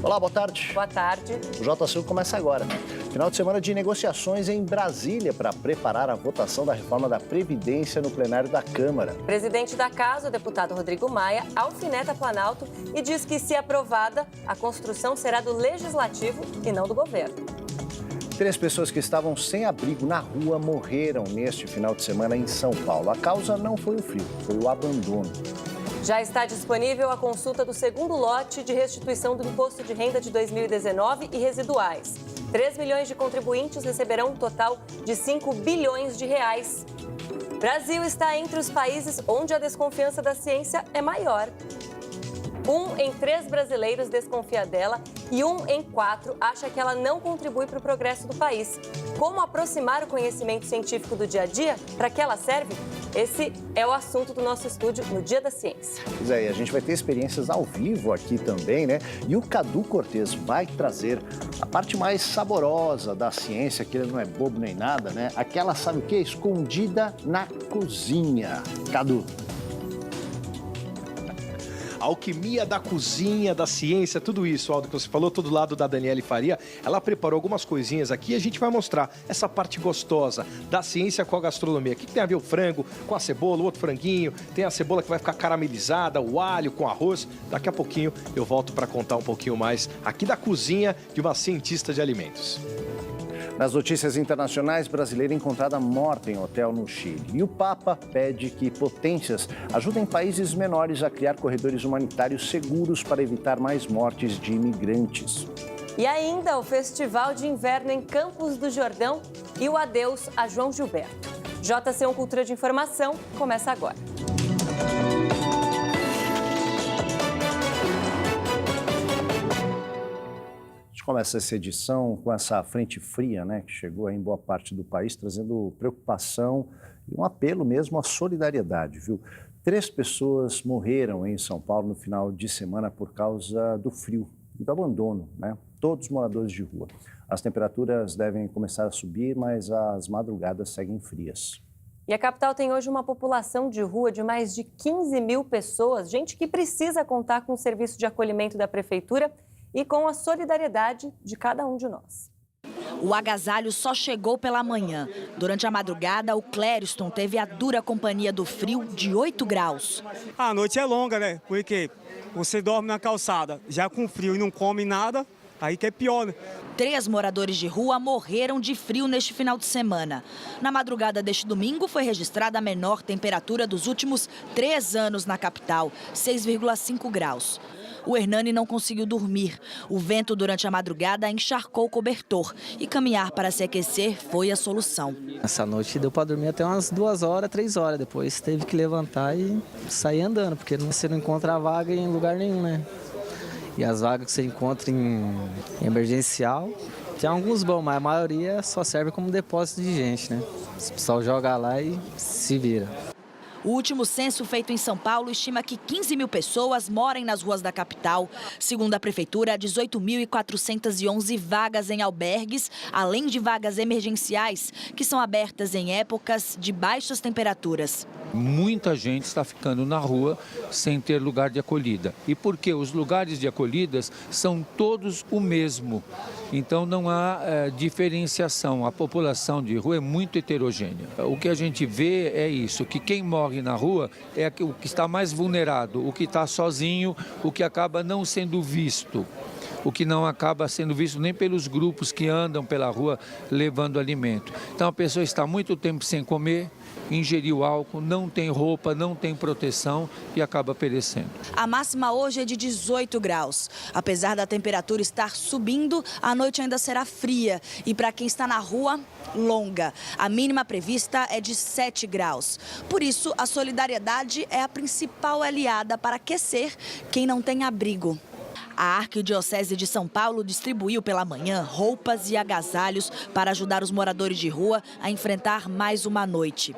Olá, boa tarde. Boa tarde. O J5 começa agora. Final de semana de negociações em Brasília para preparar a votação da reforma da Previdência no plenário da Câmara. O presidente da Casa, o deputado Rodrigo Maia, alfineta Planalto e diz que, se aprovada, a construção será do Legislativo e não do governo. 3 pessoas que estavam sem abrigo na rua morreram neste final de semana em São Paulo. A causa não foi o frio, foi o abandono. Já está disponível a consulta do segundo lote de restituição do Imposto de Renda de 2019 e residuais. 3 milhões de contribuintes receberão um total de 5 bilhões de reais. Brasil está entre os países onde a desconfiança da ciência é maior. 1 em 3 brasileiros desconfia dela e 1 em 4 acha que ela não contribui para o progresso do país. Como aproximar o conhecimento científico do dia a dia? Para que ela serve? Esse é o assunto do nosso estúdio no Dia da Ciência. Pois é, e a gente vai ter experiências ao vivo aqui também, né? E o Cadu Cortez vai trazer a parte mais saborosa da ciência, que ele não é bobo nem nada, né? Aquela, sabe o quê? Escondida na cozinha. Cadu. A alquimia da cozinha, da ciência, tudo isso, Aldo, que você falou, todo lado da Daniele Faria, ela preparou algumas coisinhas aqui e a gente vai mostrar essa parte gostosa da ciência com a gastronomia. O que tem a ver o frango com a cebola, o outro franguinho, tem a cebola que vai ficar caramelizada, o alho com arroz. Daqui a pouquinho eu volto para contar um pouquinho mais aqui da cozinha de uma cientista de alimentos. Nas notícias internacionais, brasileira encontrada morta em hotel no Chile. E o Papa pede que potências ajudem países menores a criar corredores humanitários seguros para evitar mais mortes de imigrantes. E ainda o Festival de Inverno em Campos do Jordão e o adeus a João Gilberto. JC1 Cultura de Informação começa agora. A gente começa essa edição com essa frente fria, né, que chegou aí em boa parte do país, trazendo preocupação e um apelo mesmo à solidariedade, viu? 3 pessoas morreram em São Paulo no final de semana por causa do frio e do abandono, né? Todos moradores de rua. As temperaturas devem começar a subir, mas as madrugadas seguem frias. E a capital tem hoje uma população de rua de mais de 15 mil pessoas, gente que precisa contar com o serviço de acolhimento da prefeitura e com a solidariedade de cada um de nós. O agasalho só chegou pela manhã. Durante a madrugada, o Clériston teve a dura companhia do frio de 8 graus. A noite é longa, né? Porque você dorme na calçada, já com frio e não come nada, aí que é pior, né? 3 moradores de rua morreram de frio neste final de semana. Na madrugada deste domingo, foi registrada a menor temperatura dos últimos 3 anos na capital, 6,5 graus. O Hernani não conseguiu dormir. O vento durante a madrugada encharcou o cobertor e caminhar para se aquecer foi a solução. Essa noite deu para dormir até umas 2 horas, 3 horas. Depois teve que levantar e sair andando, porque você não encontra vaga em lugar nenhum, né? E as vagas que você encontra em emergencial, tem alguns bons, mas a maioria só serve como depósito de gente, né? O pessoal joga lá e se vira. O último censo feito em São Paulo estima que 15 mil pessoas moram nas ruas da capital. Segundo a prefeitura, 18.411 vagas em albergues, além de vagas emergenciais, que são abertas em épocas de baixas temperaturas. Muita gente está ficando na rua sem ter lugar de acolhida. E porque os lugares de acolhidas são todos o mesmo. Então não há diferenciação. A população de rua é muito heterogênea. O que a gente vê é isso, que quem morre na rua é o que está mais vulnerado, o que está sozinho, o que acaba não sendo visto. O que não acaba sendo visto nem pelos grupos que andam pela rua levando alimento. Então a pessoa está muito tempo sem comer, ingeriu álcool, não tem roupa, não tem proteção e acaba perecendo. A máxima hoje é de 18 graus. Apesar da temperatura estar subindo, a noite ainda será fria e para quem está na rua, longa. A mínima prevista é de 7 graus. Por isso, a solidariedade é a principal aliada para aquecer quem não tem abrigo. A Arquidiocese de São Paulo distribuiu pela manhã roupas e agasalhos para ajudar os moradores de rua a enfrentar mais uma noite.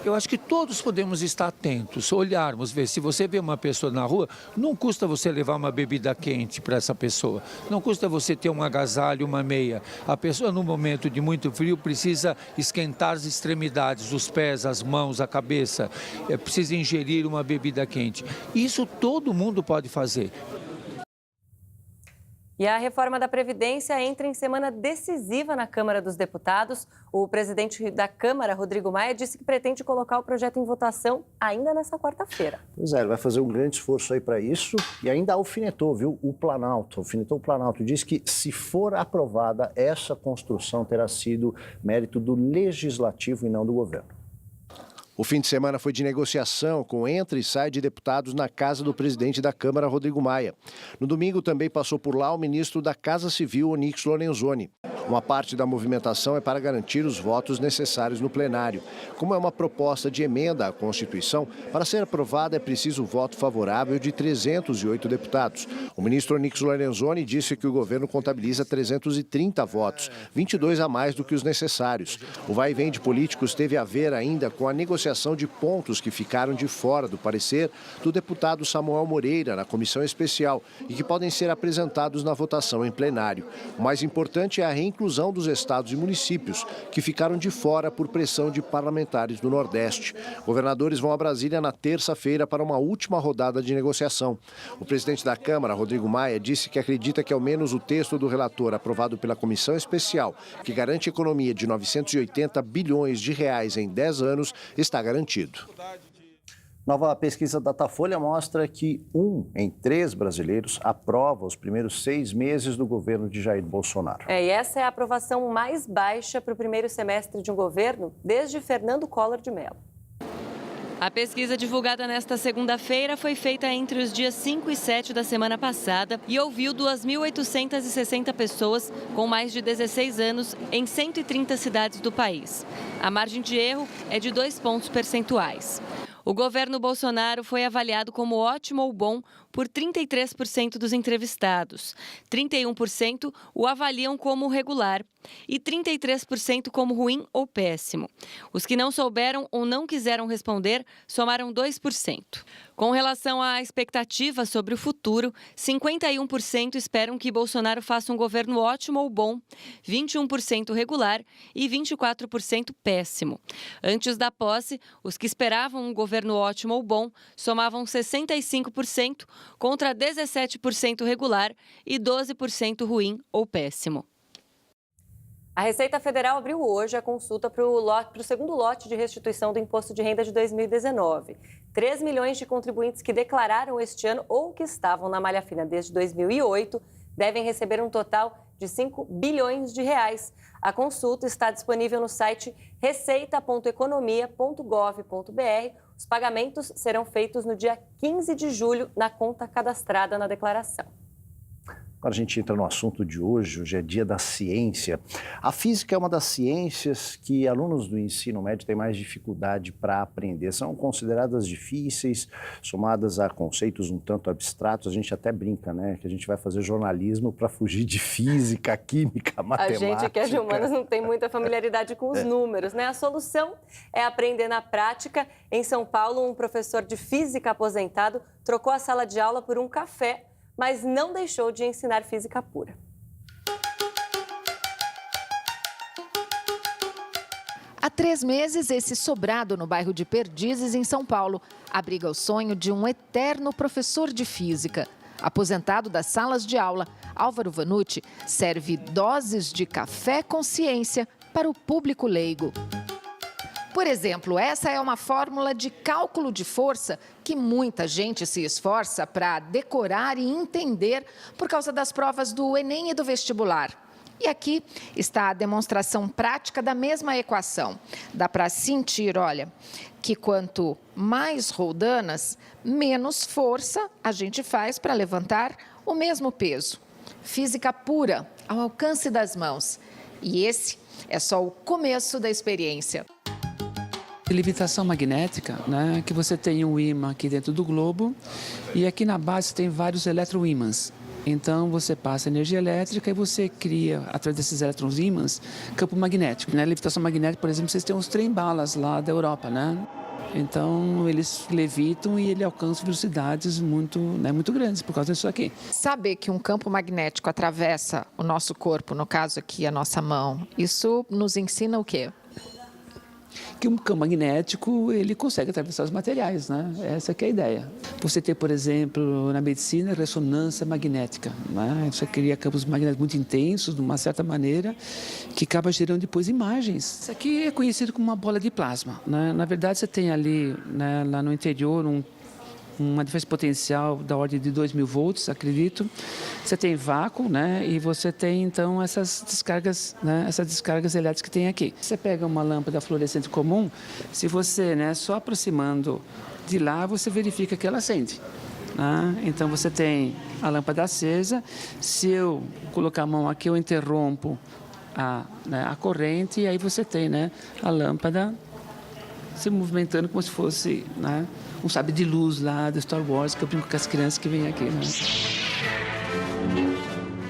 Eu acho que todos podemos estar atentos, olharmos, ver. Se você vê uma pessoa na rua, não custa você levar uma bebida quente para essa pessoa. Não custa você ter um agasalho, uma meia. A pessoa, no momento de muito frio, precisa esquentar as extremidades, os pés, as mãos, a cabeça. Precisa ingerir uma bebida quente. Isso todo mundo pode fazer. E a reforma da Previdência entra em semana decisiva na Câmara dos Deputados. O presidente da Câmara, Rodrigo Maia, disse que pretende colocar o projeto em votação ainda nesta quarta-feira. Pois é, ele vai fazer um grande esforço aí para isso e ainda alfinetou, viu, o Planalto. Alfinetou o Planalto e disse que, se for aprovada, essa construção terá sido mérito do Legislativo e não do governo. O fim de semana foi de negociação com entra e sai de deputados na casa do presidente da Câmara, Rodrigo Maia. No domingo também passou por lá o ministro da Casa Civil, Onyx Lorenzoni. Uma parte da movimentação é para garantir os votos necessários no plenário. Como é uma proposta de emenda à Constituição, para ser aprovada é preciso o voto favorável de 308 deputados. O ministro Onyx Lorenzoni disse que o governo contabiliza 330 votos, 22 a mais do que os necessários. O vai e vem de políticos teve a ver ainda com a negociação de pontos que ficaram de fora do parecer do deputado Samuel Moreira na comissão especial e que podem ser apresentados na votação em plenário. O mais importante é a reinclusão dos estados e municípios que ficaram de fora por pressão de parlamentares do Nordeste. Governadores vão a Brasília na terça-feira para uma última rodada de negociação. O presidente da Câmara, Rodrigo Maia, disse que acredita que ao menos o texto do relator aprovado pela comissão especial, que garante economia de 980 bilhões de reais em 10 anos, está garantido. Nova pesquisa Datafolha mostra que 1 em 3 brasileiros aprova os primeiros 6 meses do governo de Jair Bolsonaro. E essa é a aprovação mais baixa para o primeiro semestre de um governo desde Fernando Collor de Mello. A pesquisa divulgada nesta segunda-feira foi feita entre os dias 5 e 7 da semana passada e ouviu 2.860 pessoas com mais de 16 anos em 130 cidades do país. A margem de erro é de 2 pontos percentuais. O governo Bolsonaro foi avaliado como ótimo ou bom por 33% dos entrevistados. 31% o avaliam como regular e 33% como ruim ou péssimo. Os que não souberam ou não quiseram responder somaram 2%. Com relação à expectativa sobre o futuro, 51% esperam que Bolsonaro faça um governo ótimo ou bom, 21% regular e 24% péssimo. Antes da posse, os que esperavam um governo ótimo ou bom somavam 65% contra 17% regular e 12% ruim ou péssimo. A Receita Federal abriu hoje a consulta para o segundo lote de restituição do Imposto de Renda de 2019. 3 milhões de contribuintes que declararam este ano ou que estavam na malha fina desde 2008 devem receber um total de 5 bilhões de reais. A consulta está disponível no site receita.economia.gov.br. Os pagamentos serão feitos no dia 15 de julho na conta cadastrada na declaração. Agora a gente entra no assunto de hoje, hoje é dia da ciência. A física é uma das ciências que alunos do ensino médio têm mais dificuldade para aprender. São consideradas difíceis, somadas a conceitos um tanto abstratos. A gente até brinca, né, que a gente vai fazer jornalismo para fugir de física, química, matemática. A gente que é de humanas não tem muita familiaridade com os números, né? A solução é aprender na prática. Em São Paulo, um professor de física aposentado trocou a sala de aula por um café, mas não deixou de ensinar física pura. Há 3 meses, esse sobrado no bairro de Perdizes, em São Paulo, abriga o sonho de um eterno professor de física. Aposentado das salas de aula, Álvaro Vanucci serve doses de café com ciência para o público leigo. Por exemplo, essa é uma fórmula de cálculo de força que muita gente se esforça para decorar e entender por causa das provas do Enem e do vestibular. E aqui está a demonstração prática da mesma equação. Dá para sentir, olha, que quanto mais roldanas, menos força a gente faz para levantar o mesmo peso. Física pura, ao alcance das mãos. E esse é só o começo da experiência. Levitação magnética, né, que você tem um ímã aqui dentro do globo e aqui na base tem vários eletroímãs. Então você passa energia elétrica e você cria, através desses eletrons ímãs, campo magnético. Na levitação magnética, por exemplo, vocês têm os trem-balas lá da Europa, né? Então eles levitam e ele alcança velocidades muito grandes por causa disso aqui. Saber que um campo magnético atravessa o nosso corpo, no caso aqui a nossa mão, isso nos ensina o quê? que um campo magnético ele consegue atravessar os materiais, né? Essa que é a ideia. Você tem, por exemplo, na medicina, ressonância magnética, né? Você cria campos magnéticos muito intensos, de uma certa maneira, que acaba gerando depois imagens. Isso aqui é conhecido como uma bola de plasma, né? Na verdade, você tem ali, né, lá no interior, uma diferença potencial da ordem de 2.000 volts, acredito. Você tem vácuo, né? E você tem, então, essas descargas, né? Essas descargas elétricas que tem aqui. Você pega uma lâmpada fluorescente comum, se você, né, só aproximando de lá, você verifica que ela acende. Né? Então, você tem a lâmpada acesa. Se eu colocar a mão aqui, eu interrompo a corrente e aí você tem, né, a lâmpada se movimentando como se fosse, né, um sabre de luz lá do Star Wars, que eu brinco com as crianças que vêm aqui, né?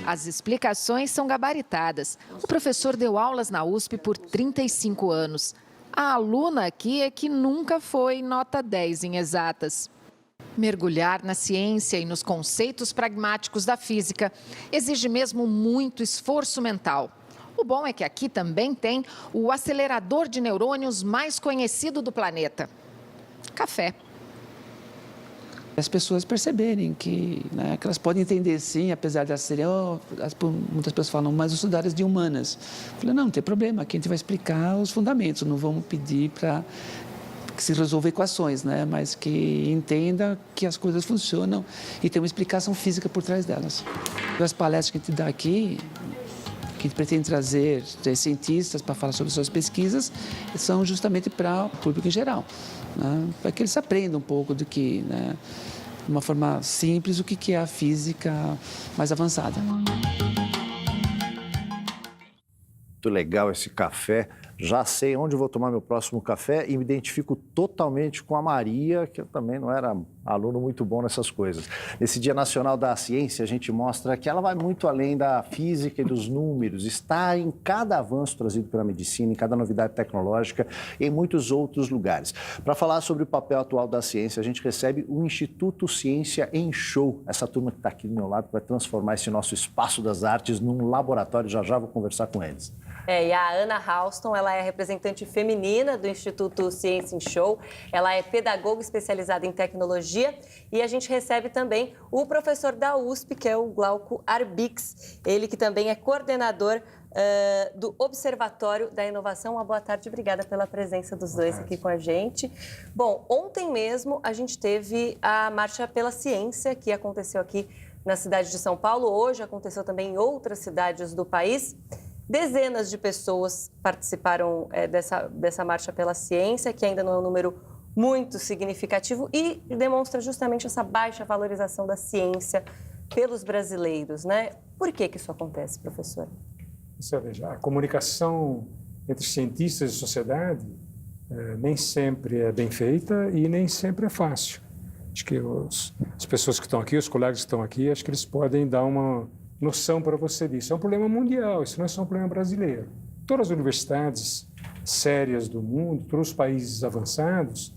As explicações são gabaritadas. O professor deu aulas na USP por 35 anos. A aluna aqui é que nunca foi nota 10 em exatas. Mergulhar na ciência e nos conceitos pragmáticos da física exige mesmo muito esforço mental. O bom é que aqui também tem o acelerador de neurônios mais conhecido do planeta: café. As pessoas perceberem que, né, que elas podem entender sim, apesar de elas serem, muitas pessoas falam, mas eu sou da área de humanas. Eu falei, não tem problema, aqui a gente vai explicar os fundamentos, não vamos pedir para que se resolva equações, né, mas que entenda que as coisas funcionam e tem uma explicação física por trás delas. As palestras que a gente dá aqui, que a gente pretende trazer cientistas para falar sobre suas pesquisas, são justamente para o público em geral, né? Para que eles aprendam um pouco do que, né, de uma forma simples, o que é a física mais avançada. Muito legal esse café. Já sei onde vou tomar meu próximo café e me identifico totalmente com a Maria, que eu também não era aluno muito bom nessas coisas. Nesse Dia Nacional da Ciência, a gente mostra que ela vai muito além da física e dos números, está em cada avanço trazido pela medicina, em cada novidade tecnológica e em muitos outros lugares. Para falar sobre o papel atual da ciência, a gente recebe o Instituto Ciência em Show. Essa turma que está aqui do meu lado vai transformar esse nosso espaço das artes num laboratório. Já já vou conversar com eles. E a Ana Halston, ela é representante feminina do Instituto Ciência em Show. Ela é pedagoga especializada em tecnologia e a gente recebe também o professor da USP, que é o Glauco Arbix. Ele que também é coordenador do Observatório da Inovação. Uma boa tarde, obrigada pela presença dos dois aqui com a gente. Bom, ontem mesmo a gente teve a Marcha pela Ciência, que aconteceu aqui na cidade de São Paulo. Hoje aconteceu também em outras cidades do país. Dezenas de pessoas participaram dessa Marcha pela Ciência, que ainda não é um número muito significativo e demonstra justamente essa baixa valorização da ciência pelos brasileiros, né? Por que isso acontece, professor? Você veja, a comunicação entre cientistas e sociedade nem sempre é bem feita e nem sempre é fácil. Acho que as pessoas que estão aqui, os colegas que estão aqui, acho que eles podem dar uma noção para você disso. É um problema mundial, isso não é só um problema brasileiro. Todas as universidades sérias do mundo, todos os países avançados,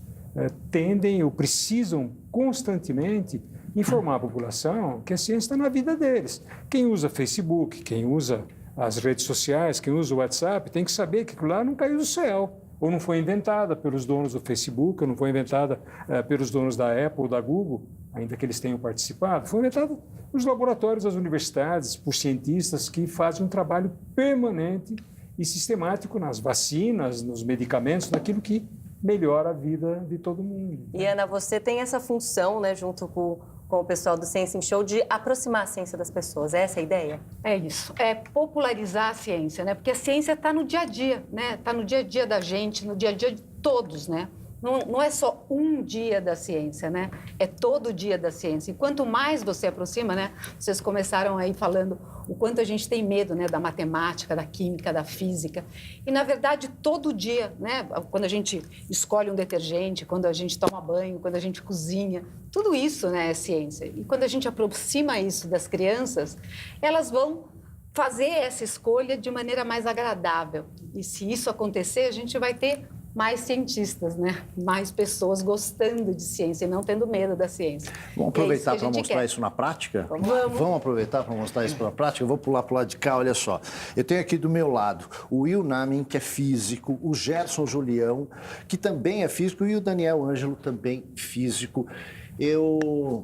tendem ou precisam constantemente informar a população que a ciência está na vida deles. Quem usa Facebook, quem usa as redes sociais, quem usa o WhatsApp, tem que saber que aquilo lá não caiu do céu, ou não foi inventada pelos donos do Facebook, ou não foi inventada pelos donos da Apple ou da Google, ainda que eles tenham participado, foi inventada nos laboratórios das universidades, por cientistas que fazem um trabalho permanente e sistemático nas vacinas, nos medicamentos, naquilo que melhora a vida de todo mundo. E, Ana, você tem essa função, né, junto com o pessoal do Ciência em Show, de aproximar a ciência das pessoas. É essa a ideia? É isso. É popularizar a ciência, né? Porque a ciência está no dia a dia, né? Está no dia a dia da gente, no dia a dia de todos, né? Não é só um dia da ciência, né? É todo dia da ciência. E quanto mais você aproxima, né? Vocês começaram aí falando o quanto a gente tem medo, né? Da matemática, da química, da física. E, na verdade, todo dia, né? Quando a gente escolhe um detergente, quando a gente toma banho, quando a gente cozinha, tudo isso, né, é ciência. E quando a gente aproxima isso das crianças, elas vão fazer essa escolha de maneira mais agradável. E se isso acontecer, a gente vai ter mais cientistas, né? Mais pessoas gostando de ciência e não tendo medo da ciência. Vamos aproveitar para mostrar quer. isso na prática? Vamos aproveitar para mostrar isso na prática? Eu vou pular para o lado de cá, olha só. Eu tenho aqui do meu lado o Will Namin, que é físico, o Gerson Julião, que também é físico, e o Daniel Ângelo, também físico.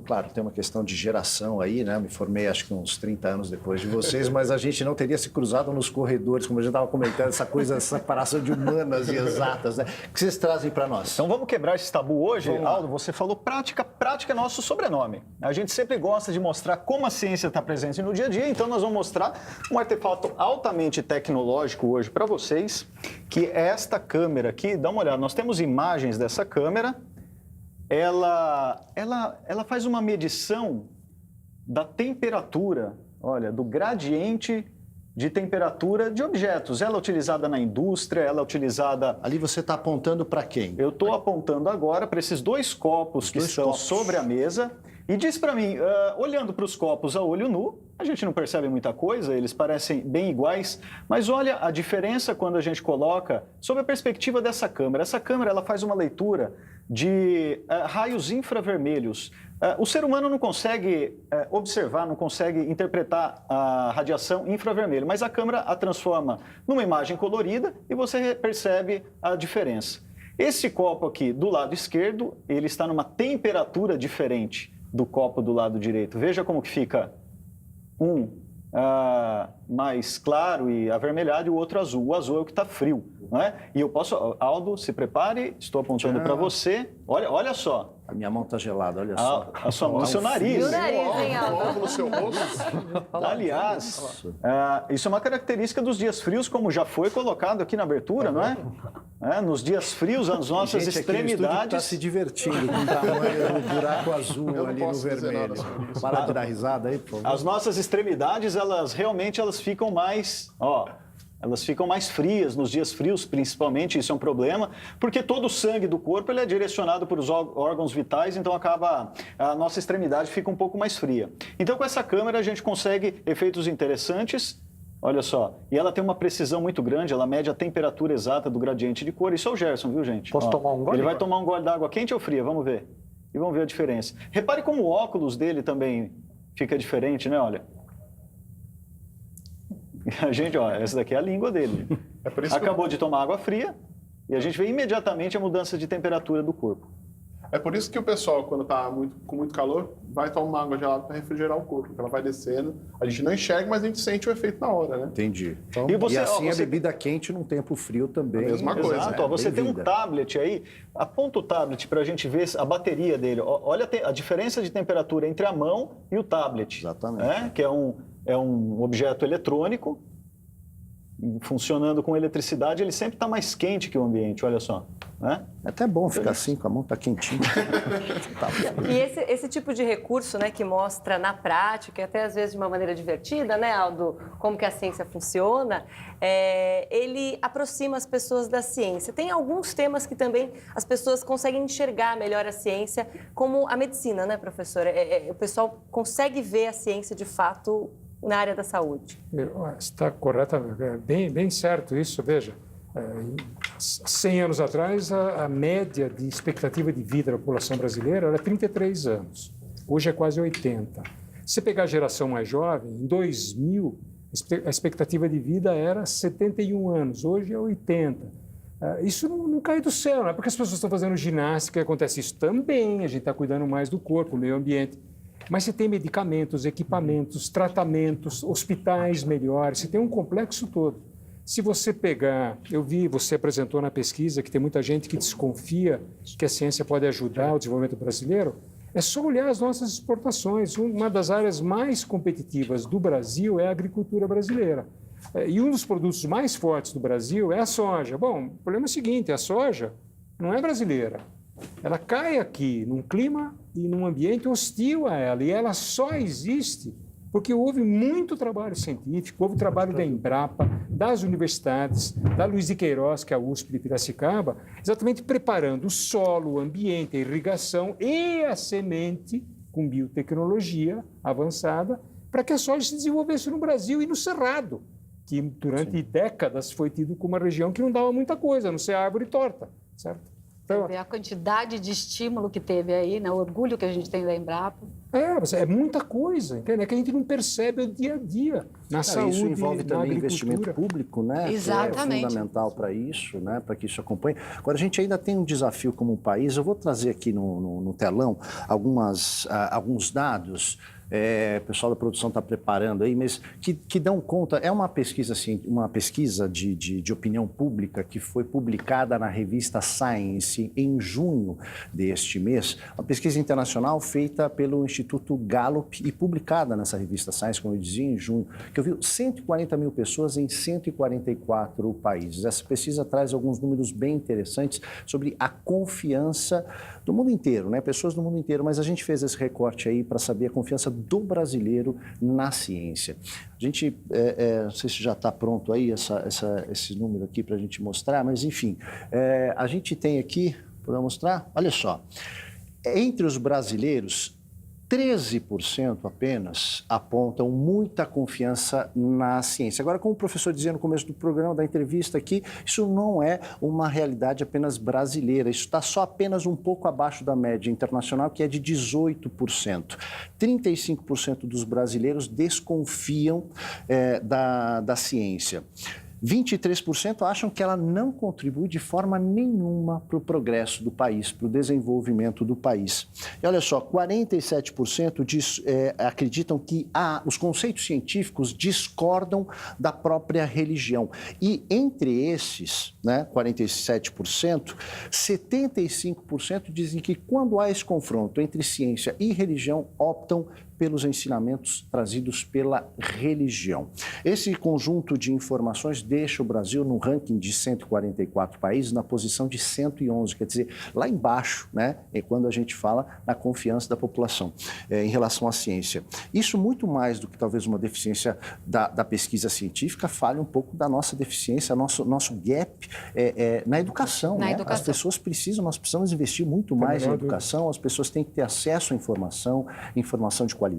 Claro, tem uma questão de geração aí, né? Me formei acho que uns 30 anos depois de vocês, mas a gente não teria se cruzado nos corredores, como a gente estava comentando, essa separação de humanas e exatas, né? O que vocês trazem para nós? Então vamos quebrar esse tabu hoje. Aldo, você falou prática. Prática é nosso sobrenome. A gente sempre gosta de mostrar como a ciência está presente no dia a dia, então nós vamos mostrar um artefato altamente tecnológico hoje para vocês, que é esta câmera aqui. Dá uma olhada, nós temos imagens dessa câmera. Ela faz uma medição da temperatura, olha, do gradiente de temperatura de objetos. Ela é utilizada na indústria, ela é utilizada... Ali você está apontando para quem? Eu estou apontando agora para esses dois copos que estão sobre a mesa. E diz para mim, olhando para os copos a olho nu, a gente não percebe muita coisa, eles parecem bem iguais, mas olha a diferença quando a gente coloca sob a perspectiva dessa câmera. Essa câmera ela faz uma leitura de raios infravermelhos. O ser humano não consegue observar, não consegue interpretar a radiação infravermelho, mas a câmera a transforma numa imagem colorida e você percebe a diferença. Esse copo aqui do lado esquerdo, ele está numa temperatura diferente do copo do lado direito. Veja como que fica mais claro e avermelhado e o outro azul. O azul é o que está frio, não é? E eu posso... Aldo, se prepare, estou apontando para você. Olha só. A minha mão está gelada, olha só. A sua mão no seu nariz. No nariz, hein, Aldo? No seu rosto. Aliás, isso é uma característica dos dias frios, como já foi colocado aqui na abertura, não é? Nos dias frios, as nossas extremidades... está se divertindo com o tamanho do buraco azul ali no vermelho. Parar de dar risada aí, por favor. As nossas extremidades, elas ficam mais... Elas ficam mais frias nos dias frios, principalmente, isso é um problema, porque todo o sangue do corpo ele é direcionado para os órgãos vitais, então a nossa extremidade fica um pouco mais fria. Então, com essa câmera, a gente consegue efeitos interessantes, olha só, e ela tem uma precisão muito grande, ela mede a temperatura exata do gradiente de cor. Isso é o Gerson, viu, gente? Posso tomar um gole? Ele vai tomar um gole d'água quente ou fria? Vamos ver. E vamos ver a diferença. Repare como o óculos dele também fica diferente, né? Olha. A gente, essa daqui é a língua dele. Acabou de tomar água fria e a gente vê imediatamente a mudança de temperatura do corpo. É por isso que o pessoal, quando está com muito calor, vai tomar uma água gelada para refrigerar o corpo, porque ela vai descendo. A gente não enxerga, mas a gente sente o efeito na hora, né? Entendi. Então, e assim a bebida quente num tempo frio também. A mesma coisa. Exato. Você tem um tablet aí, aponta o tablet para a gente ver a bateria dele. Olha a diferença de temperatura entre a mão e o tablet. Exatamente. Que é um objeto eletrônico, funcionando com eletricidade, ele sempre está mais quente que o ambiente, olha só. Né? É até bom ficar assim, com a mão tá quentinha. E esse tipo de recurso, né, que mostra na prática, e até às vezes de uma maneira divertida, né, Aldo, como que a ciência funciona, ele aproxima as pessoas da ciência. Tem alguns temas que também as pessoas conseguem enxergar melhor a ciência, como a medicina, né, professora? O pessoal consegue ver a ciência de fato na área da saúde. Está correto, bem certo isso. Veja, 100 anos atrás, a média de expectativa de vida da população brasileira era 33 anos. Hoje é quase 80. Se você pegar a geração mais jovem, em 2000, a expectativa de vida era 71 anos. Hoje é 80. Isso não cai do céu, não é porque as pessoas estão fazendo ginástica que acontece isso também. A gente está cuidando mais do corpo, do meio ambiente. Mas você tem medicamentos, equipamentos, tratamentos, hospitais melhores, você tem um complexo todo. Se você pegar, você apresentou na pesquisa que tem muita gente que desconfia que a ciência pode ajudar o desenvolvimento brasileiro, é só olhar as nossas exportações. Uma das áreas mais competitivas do Brasil é a agricultura brasileira. E um dos produtos mais fortes do Brasil é a soja. Bom, o problema é o seguinte, a soja não é brasileira. Ela cai aqui num clima e num ambiente hostil a ela, e ela só existe porque houve muito trabalho científico, houve trabalho da Embrapa, das universidades, da Luiz de Queiroz, que é a USP de Piracicaba, exatamente preparando o solo, o ambiente, a irrigação e a semente com biotecnologia avançada para que a soja se desenvolvesse no Brasil e no Cerrado, que durante décadas foi tido como uma região que não dava muita coisa, a não ser árvore torta. certo? Então, a quantidade de estímulo que teve aí, né? O orgulho que a gente tem da Embrapa. É muita coisa, entende? É que a gente não percebe o dia a dia na saúde, isso envolve também investimento público, né? Exatamente. Que é fundamental para isso, né? Para que isso acompanhe. Agora, a gente ainda tem um desafio como país. Eu vou trazer aqui no telão alguns dados. O pessoal da produção está preparando aí, mas que dão conta. É uma pesquisa, assim, de opinião pública que foi publicada na revista Science em junho deste mês. Uma pesquisa internacional feita pelo Instituto Gallup e publicada nessa revista Science, como eu dizia, em junho, que ouviu 140 mil pessoas em 144 países. Essa pesquisa traz alguns números bem interessantes sobre a confiança do mundo inteiro, né? Pessoas do mundo inteiro, mas a gente fez esse recorte aí para saber a confiança do brasileiro na ciência. A gente, não sei se já está pronto aí esse número aqui para a gente mostrar, mas enfim, a gente tem aqui, para mostrar, olha só, entre os brasileiros, 13% apenas apontam muita confiança na ciência. Agora, como o professor dizia no começo do programa, da entrevista aqui, isso não é uma realidade apenas brasileira, isso está só apenas um pouco abaixo da média internacional, que é de 18%. 35% dos brasileiros desconfiam da ciência. 23% acham que ela não contribui de forma nenhuma para o progresso do país, para o desenvolvimento do país. E olha só, 47% acreditam que os conceitos científicos discordam da própria religião. E entre esses, 47%, 75% dizem que quando há esse confronto entre ciência e religião, optam pelos ensinamentos trazidos pela religião. Esse conjunto de informações deixa o Brasil no ranking de 144 países na posição de 111, quer dizer, lá embaixo, é quando a gente fala na confiança da população em relação à ciência. Isso muito mais do que talvez uma deficiência da pesquisa científica, fale um pouco da nossa deficiência, nosso gap na educação. As pessoas nós precisamos investir muito mais em educação, as pessoas têm que ter acesso à informação de qualidade,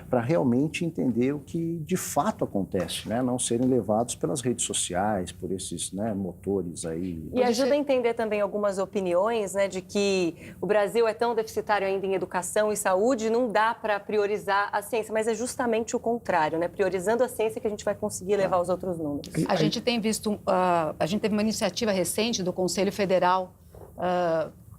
para realmente entender o que de fato acontece, não serem levados pelas redes sociais, por esses motores aí. E ajuda a entender também algumas opiniões, de que o Brasil é tão deficitário ainda em educação e saúde, não dá para priorizar a ciência, mas é justamente o contrário, priorizando a ciência que a gente vai conseguir levar os outros números. A gente tem visto, a gente teve uma iniciativa recente do Conselho Federal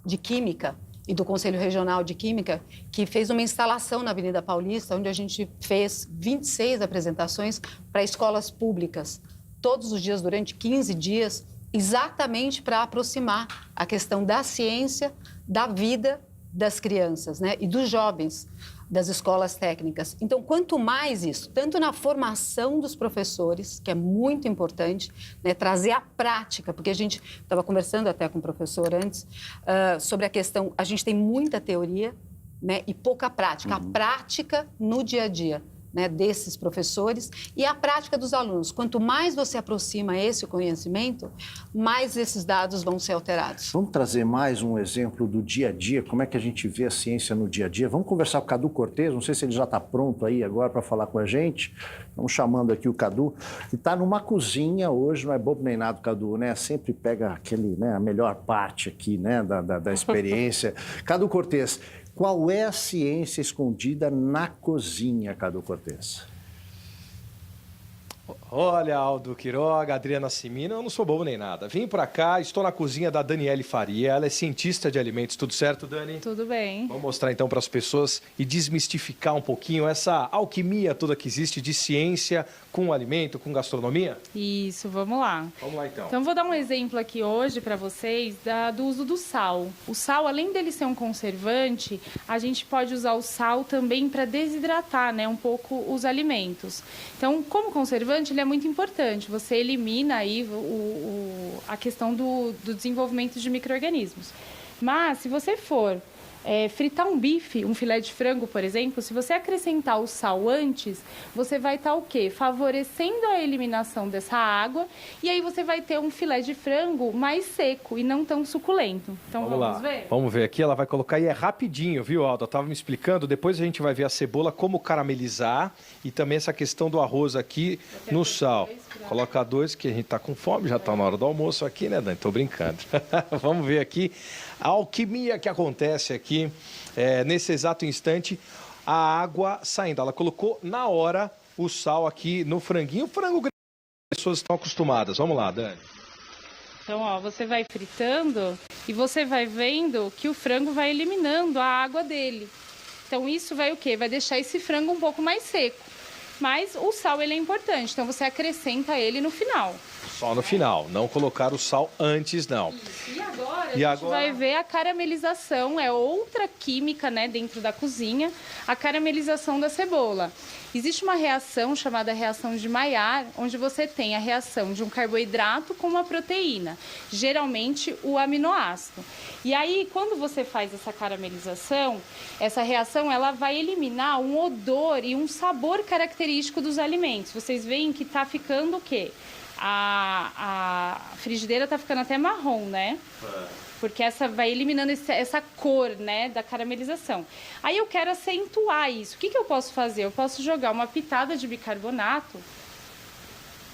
de Química e do Conselho Regional de Química, que fez uma instalação na Avenida Paulista, onde a gente fez 26 apresentações para escolas públicas, todos os dias, durante 15 dias, exatamente para aproximar a questão da ciência, da vida das crianças, e dos jovens das escolas técnicas. Então, quanto mais isso, tanto na formação dos professores, que é muito importante, trazer a prática, porque a gente estava conversando até com o professor antes, sobre a questão, a gente tem muita teoria, e pouca prática. A prática no dia a dia, desses professores e a prática dos alunos. Quanto mais você aproxima esse conhecimento, mais esses dados vão ser alterados. Vamos trazer mais um exemplo do dia a dia, como é que a gente vê a ciência no dia a dia. Vamos conversar com o Cadu Cortez, não sei se ele já está pronto aí agora para falar com a gente. Estamos chamando aqui o Cadu, que está numa cozinha hoje, não é bobo nem nada, Cadu, Sempre pega a melhor parte aqui, da experiência. Cadu Cortez, qual é a ciência escondida na cozinha, Cadu Cortez? Olha, Aldo Quiroga, Adriana Simino, eu não sou bobo nem nada. Vim pra cá, estou na cozinha da Daniele Faria, ela é cientista de alimentos. Tudo certo, Dani? Tudo bem. Vamos mostrar então para as pessoas e desmistificar um pouquinho essa alquimia toda que existe de ciência com alimento, com gastronomia? Isso, vamos lá. Vamos lá então. Então, vou dar um exemplo aqui hoje para vocês do uso do sal. O sal, além dele ser um conservante, a gente pode usar o sal também para desidratar, um pouco os alimentos. Então, como conservante, ele é muito importante. Você elimina aí a questão do desenvolvimento de micro-organismos. Mas, se você for fritar um bife, um filé de frango, por exemplo, se você acrescentar o sal antes, você vai estar o quê? Favorecendo a eliminação dessa água e aí você vai ter um filé de frango mais seco e não tão suculento. Então vamos ver? Vamos ver aqui, ela vai colocar e é rapidinho, viu, Alda? Eu estava me explicando, depois a gente vai ver a cebola, como caramelizar e também essa questão do arroz aqui no sal. Coloca 2, que a gente tá com fome, já tá na hora do almoço aqui, né, Dani? Tô brincando. Vamos ver aqui a alquimia que acontece aqui nesse exato instante, a água saindo. Ela colocou na hora o sal aqui no franguinho. O frango grande, as pessoas estão acostumadas. Vamos lá, Dani. Então, ó, você vai fritando e você vai vendo que o frango vai eliminando a água dele. Então, isso vai o quê? Vai deixar esse frango um pouco mais seco. Mas o sal, ele é importante, então você acrescenta ele no final. Só no final, não colocar o sal antes, não. Isso. E agora a gente vai ver a caramelização, é outra química, né, dentro da cozinha, a caramelização da cebola. Existe uma reação chamada reação de Maillard, onde você tem a reação de um carboidrato com uma proteína, geralmente o aminoácido. E aí, quando você faz essa caramelização, essa reação ela vai eliminar um odor e um sabor característico dos alimentos. Vocês veem que está ficando o quê? A frigideira está ficando até marrom, né? Porque essa vai eliminando essa cor, né, da caramelização. Aí eu quero acentuar isso. O que eu posso fazer? Eu posso jogar uma pitada de bicarbonato.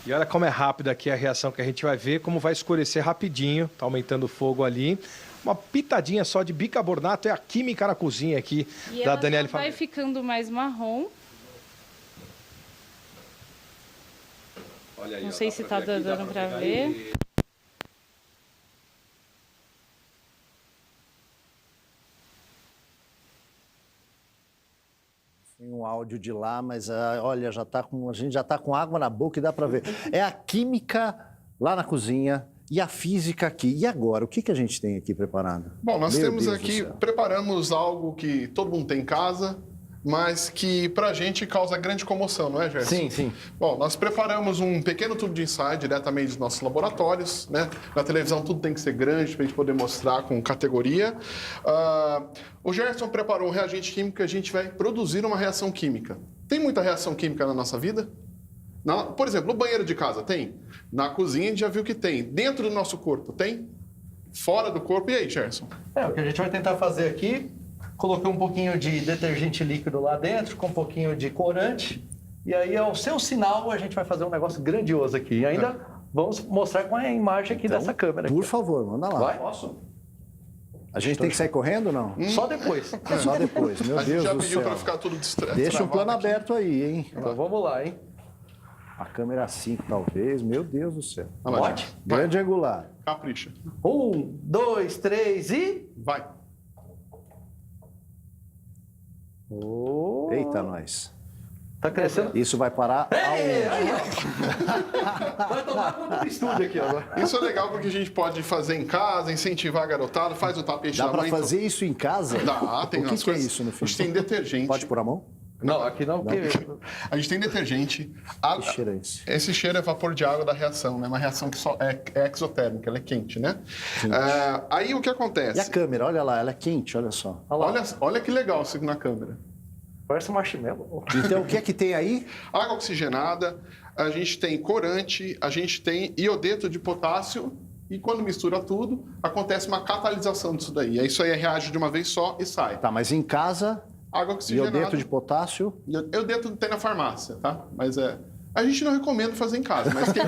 E olha como é rápida aqui a reação que a gente vai ver, como vai escurecer rapidinho. Tá aumentando o fogo ali. Uma pitadinha só de bicarbonato é a química na cozinha aqui e da Daniele Faria. Vai ficando mais marrom. Olha aí, não sei se tá dando para ver. Tem um áudio de lá, mas olha, a gente já está com água na boca e dá para ver. É a química lá na cozinha e a física aqui. E agora, o que a gente tem aqui preparado? Bom, nós temos aqui, preparamos algo que todo mundo tem em casa, mas que pra gente causa grande comoção, não é, Gerson? Sim, sim. Bom, nós preparamos um pequeno tubo de ensaio diretamente dos nossos laboratórios, né? Na televisão tudo tem que ser grande pra gente poder mostrar com categoria. O Gerson preparou um reagente químico que a gente vai produzir uma reação química. Tem muita reação química na nossa vida? Por exemplo, no banheiro de casa tem? Na cozinha a gente já viu que tem. Dentro do nosso corpo tem? Fora do corpo? E aí, Gerson? O que a gente vai tentar fazer aqui, coloquei um pouquinho de detergente líquido lá dentro, com um pouquinho de corante, e aí ao seu sinal a gente vai fazer um negócio grandioso aqui. E ainda vamos mostrar com a imagem aqui dessa câmera. Por favor, manda lá. Vai? Posso? A gente tem que sair correndo ou não? Só depois. Só depois, meu Deus do céu. A gente já pediu para ficar tudo distreto. Deixa um plano aberto aí, hein? Então vamos lá, hein? A câmera 5, talvez. Meu Deus do céu. Pode? Grande angular. Capricha. 1, 2, 3 e... Vai. Oh. Eita, nós. Tá crescendo? Isso vai parar Vai tomar conta do estúdio aqui agora. Isso é legal porque a gente pode fazer em casa, incentivar a garotada, faz o tapete Dá da mãe. pra fazer isso em casa? Dá, tem o que as é coisas. isso no A gente filme? tem detergente. Pode pôr a mão? Não, aqui não, porque... A gente tem detergente. Que cheiro é esse? Esse cheiro é vapor de água da reação, né? Uma reação que só é exotérmica, ela é quente, né? Aí o que acontece? E a câmera, olha lá, ela é quente, olha só. Olha que legal isso na câmera. Parece um marshmallow. Então, o que é que tem aí? Água oxigenada, a gente tem corante, a gente tem iodeto de potássio e quando mistura tudo, acontece uma catalisação disso daí. Isso aí reage de uma vez só e sai. Tá, mas em casa, água oxigenada. iodeto de potássio? Iodeto tem na farmácia, tá? Mas a gente não recomenda fazer em casa, mas quem...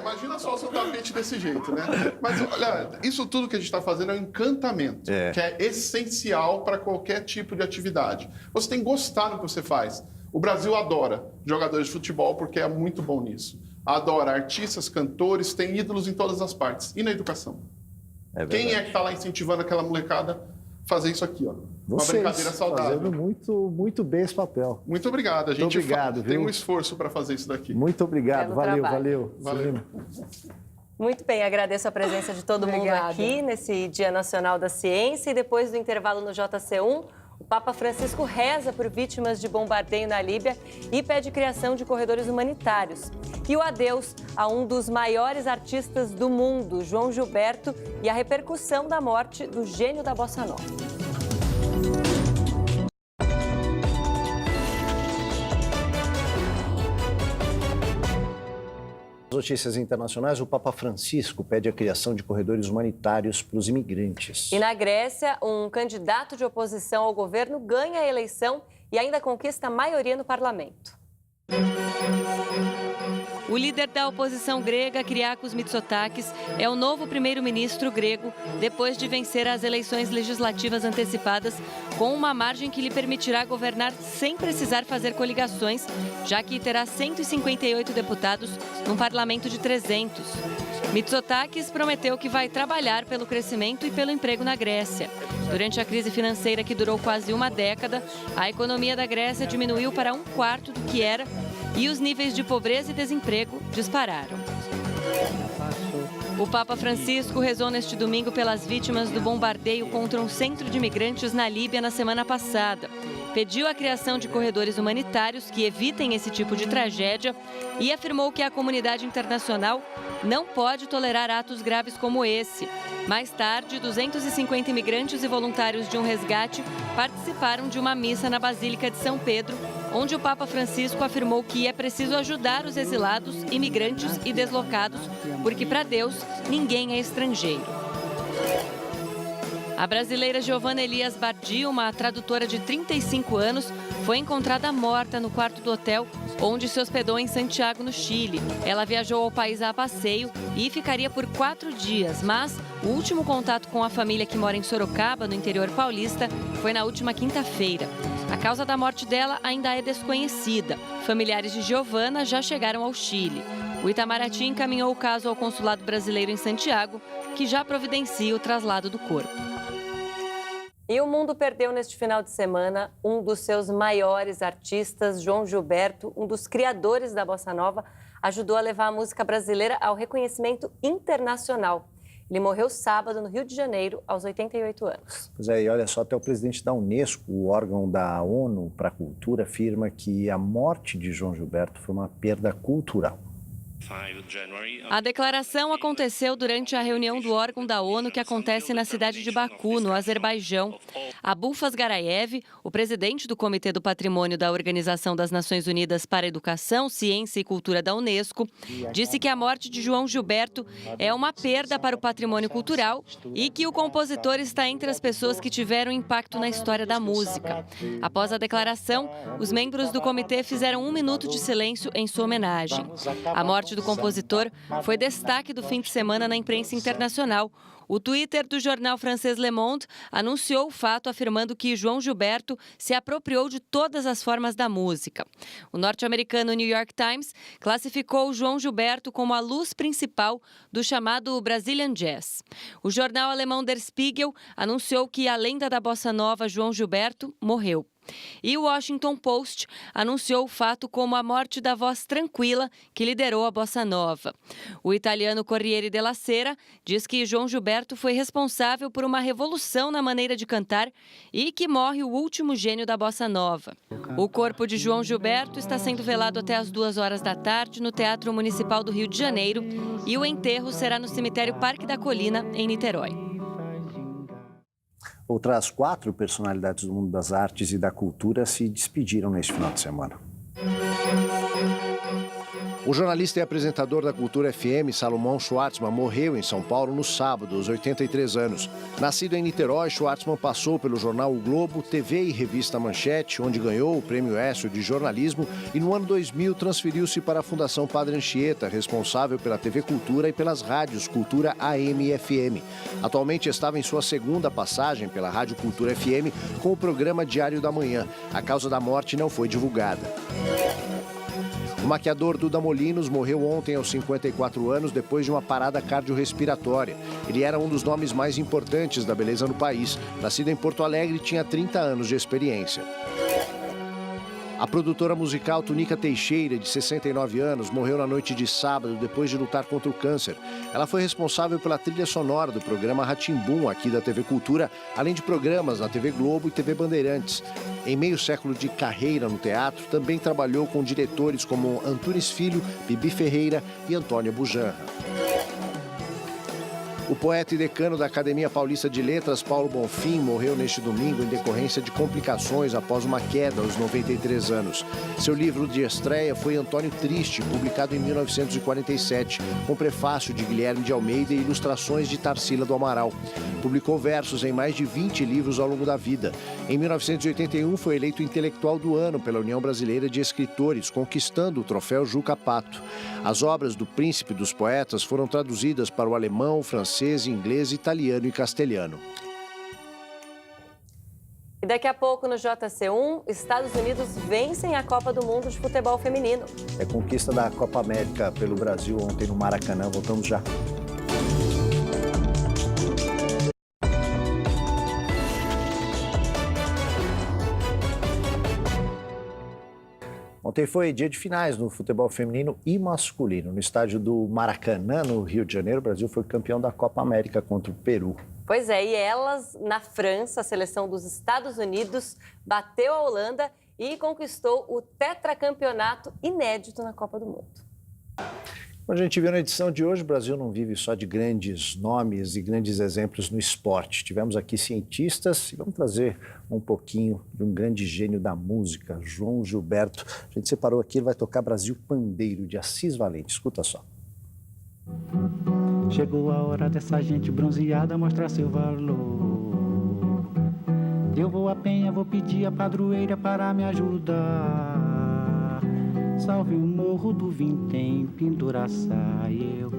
imagina só o seu tapete desse jeito, né? Mas olha, isso tudo que a gente está fazendo é um encantamento, que é essencial para qualquer tipo de atividade. Você tem que gostar do que você faz. O Brasil adora jogadores de futebol porque é muito bom nisso. Adora artistas, cantores, tem ídolos em todas as partes. E na educação? Quem é que está lá incentivando aquela molecada a fazer isso aqui, ó? Uma brincadeira saudável. Fazendo muito bem esse papel. Muito obrigado. A gente obrigado, tem um esforço para fazer isso daqui. Muito obrigado. Valeu. Muito bem, agradeço a presença de todo mundo aqui nesse Dia Nacional da Ciência. E depois do intervalo no JC1, o Papa Francisco reza por vítimas de bombardeio na Líbia e pede criação de corredores humanitários. E o adeus a um dos maiores artistas do mundo, João Gilberto, e a repercussão da morte do gênio da bossa nova. Notícias internacionais, o Papa Francisco pede a criação de corredores humanitários para os imigrantes. E na Grécia, um candidato de oposição ao governo ganha a eleição e ainda conquista a maioria no parlamento. O líder da oposição grega, Kyriakos Mitsotakis, é o novo primeiro-ministro grego depois de vencer as eleições legislativas antecipadas com uma margem que lhe permitirá governar sem precisar fazer coligações, já que terá 158 deputados num parlamento de 300. Mitsotakis prometeu que vai trabalhar pelo crescimento e pelo emprego na Grécia. Durante a crise financeira que durou quase uma década, a economia da Grécia diminuiu para 1/4 do que era e os níveis de pobreza e desemprego dispararam. O Papa Francisco rezou neste domingo pelas vítimas do bombardeio contra um centro de imigrantes na Líbia na semana passada. Pediu a criação de corredores humanitários que evitem esse tipo de tragédia e afirmou que a comunidade internacional não pode tolerar atos graves como esse. Mais tarde, 250 imigrantes e voluntários de um resgate participaram de uma missa na Basílica de São Pedro, onde o Papa Francisco afirmou que é preciso ajudar os exilados, imigrantes e deslocados, porque para Deus ninguém é estrangeiro. A brasileira Giovanna Elias Bardi, uma tradutora de 35 anos, foi encontrada morta no quarto do hotel onde se hospedou em Santiago, no Chile. Ela viajou ao país a passeio e ficaria por 4 dias, mas o último contato com a família que mora em Sorocaba, no interior paulista, foi na última quinta-feira. A causa da morte dela ainda é desconhecida. Familiares de Giovanna já chegaram ao Chile. O Itamaraty encaminhou o caso ao consulado brasileiro em Santiago, que já providencia o traslado do corpo. E o mundo perdeu neste final de semana um dos seus maiores artistas, João Gilberto, um dos criadores da bossa nova, ajudou a levar a música brasileira ao reconhecimento internacional. Ele morreu sábado no Rio de Janeiro, aos 88 anos. Pois é, e olha só, até o presidente da Unesco, o órgão da ONU para a Cultura, afirma que a morte de João Gilberto foi uma perda cultural. A declaração aconteceu durante a reunião do órgão da ONU que acontece na cidade de Baku, no Azerbaijão. Abulfaz Garayev, o presidente do Comitê do Patrimônio da Organização das Nações Unidas para a Educação, Ciência e Cultura da Unesco, disse que a morte de João Gilberto é uma perda para o patrimônio cultural e que o compositor está entre as pessoas que tiveram impacto na história da música. Após a declaração, os membros do comitê fizeram 1 minuto de silêncio em sua homenagem. A morte do compositor foi destaque do fim de semana na imprensa internacional. O Twitter do jornal francês Le Monde anunciou o fato, afirmando que João Gilberto se apropriou de todas as formas da música. O norte-americano New York Times classificou João Gilberto como a luz principal do chamado Brazilian Jazz. O jornal alemão Der Spiegel anunciou que a lenda da bossa nova João Gilberto morreu. E o Washington Post anunciou o fato como a morte da voz tranquila que liderou a bossa nova. O italiano Corriere della Sera diz que João Gilberto foi responsável por uma revolução na maneira de cantar e que morre o último gênio da bossa nova. O corpo de João Gilberto está sendo velado até às 2h da tarde no Teatro Municipal do Rio de Janeiro e o enterro será no cemitério Parque da Colina, em Niterói. Outras 4 personalidades do mundo das artes e da cultura se despediram neste final de semana. O jornalista e apresentador da Cultura FM, Salomão Schwartzman, morreu em São Paulo no sábado, aos 83 anos. Nascido em Niterói, Schwartzman passou pelo jornal O Globo, TV e revista Manchete, onde ganhou o Prêmio Écio de Jornalismo, e no ano 2000 transferiu-se para a Fundação Padre Anchieta, responsável pela TV Cultura e pelas rádios Cultura AM e FM. Atualmente estava em sua segunda passagem pela Rádio Cultura FM com o programa Diário da Manhã. A causa da morte não foi divulgada. O maquiador Duda Molinos morreu ontem aos 54 anos depois de uma parada cardiorrespiratória. Ele era um dos nomes mais importantes da beleza no país. Nascido em Porto Alegre, tinha 30 anos de experiência. A produtora musical Túnica Teixeira, de 69 anos, morreu na noite de sábado depois de lutar contra o câncer. Ela foi responsável pela trilha sonora do programa Rá-Tim-Bum, aqui da TV Cultura, além de programas na TV Globo e TV Bandeirantes. Em meio século de carreira no teatro, também trabalhou com diretores como Antunes Filho, Bibi Ferreira e Antônia Bujanra. O poeta e decano da Academia Paulista de Letras, Paulo Bonfim, morreu neste domingo em decorrência de complicações após uma queda aos 93 anos. Seu livro de estreia foi Antônio Triste, publicado em 1947, com prefácio de Guilherme de Almeida e ilustrações de Tarsila do Amaral. Publicou versos em mais de 20 livros ao longo da vida. Em 1981, foi eleito intelectual do ano pela União Brasileira de Escritores, conquistando o troféu Juca Pato. As obras do Príncipe dos Poetas foram traduzidas para o alemão, francês, inglês, italiano e castelhano. E daqui a pouco no JC1, Estados Unidos vencem a Copa do Mundo de Futebol Feminino. É conquista da Copa América pelo Brasil ontem no Maracanã. Voltamos já. Ontem foi dia de finais no futebol feminino e masculino. No estádio do Maracanã, no Rio de Janeiro, o Brasil foi campeão da Copa América contra o Peru. Pois é, e elas, na França, a seleção dos Estados Unidos bateu a Holanda e conquistou o tetracampeonato inédito na Copa do Mundo. Como a gente viu na edição de hoje, o Brasil não vive só de grandes nomes e grandes exemplos no esporte. Tivemos aqui cientistas e vamos trazer um pouquinho de um grande gênio da música, João Gilberto. A gente separou aqui, ele vai tocar Brasil Pandeiro, de Assis Valente. Escuta só. Chegou a hora dessa gente bronzeada mostrar seu valor. Eu vou à penha, vou pedir a padroeira para me ajudar. Salve o morro do Vintém, penduraçá, eu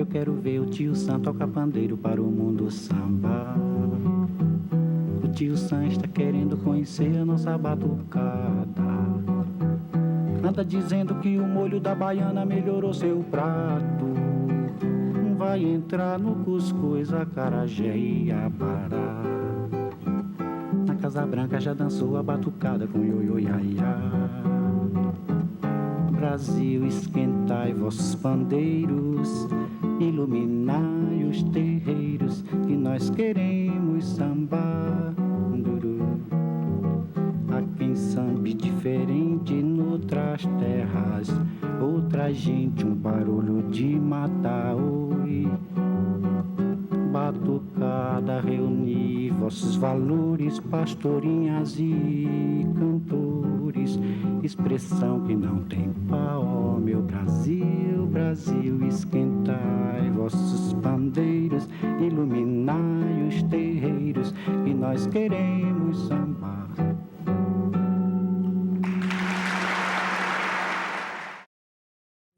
quero ver o tio Sam tocar pandeiro para o mundo sambar. O tio Sam está querendo conhecer a nossa batucada. Nada dizendo que o molho da baiana melhorou seu prato. Vai entrar no cuscuz, acarajé e abará. Na Casa Branca já dançou a batucada com ioiô iaiá. Brasil, esquentai vossos pandeiros, iluminai os terreiros, que nós queremos sambar. Há quem sambe diferente noutras terras, outra gente um barulho de matar, oi. Batucada, reunir vossos valores, pastorinhas e cantores, expressão que não tem pau, meu Brasil, Brasil, esquentai vossos pandeiros, iluminai os terreiros, que nós queremos sambar.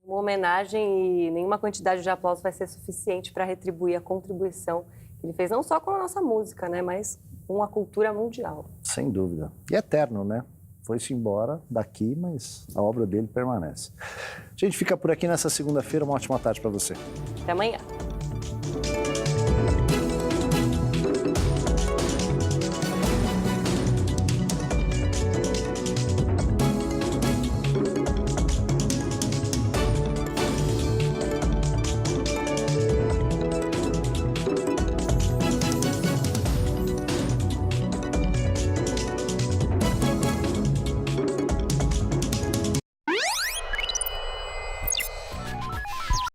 Uma homenagem e nenhuma quantidade de aplausos vai ser suficiente para retribuir a contribuição que ele fez, não só com a nossa música, né, mas com a cultura mundial. Sem dúvida. E eterno, né? Foi-se embora daqui, mas a obra dele permanece. A gente fica por aqui nessa segunda-feira. Uma ótima tarde para você. Até amanhã.